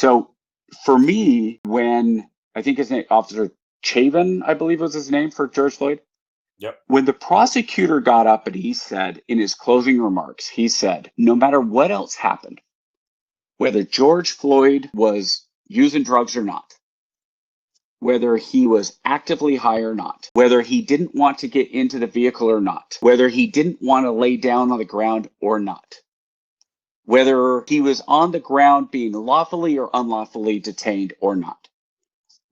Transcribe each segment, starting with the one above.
So for me, when I think his name, Officer Chavin, I believe was his name for George Floyd. Yep. When the prosecutor got up and he said in his closing remarks, he said, no matter what else happened, whether George Floyd was using drugs or not, whether he was actively high or not, whether he didn't want to get into the vehicle or not, whether he didn't want to lay down on the ground or not, whether he was on the ground being lawfully or unlawfully detained or not.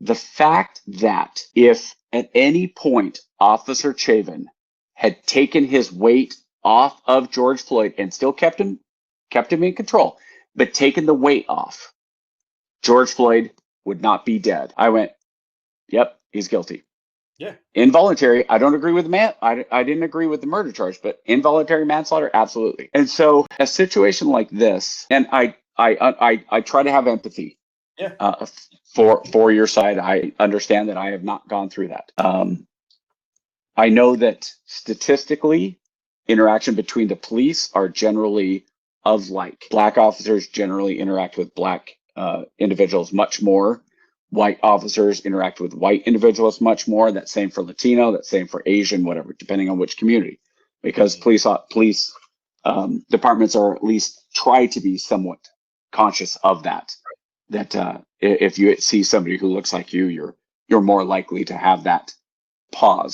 The fact that if at any point Officer Chavin had taken his weight off of George Floyd and still kept him in control, but taken the weight off, George Floyd would not be dead. I went, yep, he's guilty. Yeah. Involuntary, I don't agree with the I didn't agree with the murder charge, but involuntary manslaughter, absolutely. And so a situation like this, and I try to have empathy. Yeah. For your side. I understand that I have not gone through that. I know that statistically, interaction between the police are generally of like. Black officers generally interact with black individuals much more. White officers interact with white individuals much more. That's same for Latino. That's same for Asian, whatever, depending on which community. Because police departments are at least try to be somewhat conscious of that. That if you see somebody who looks like you, you're more likely to have that pause.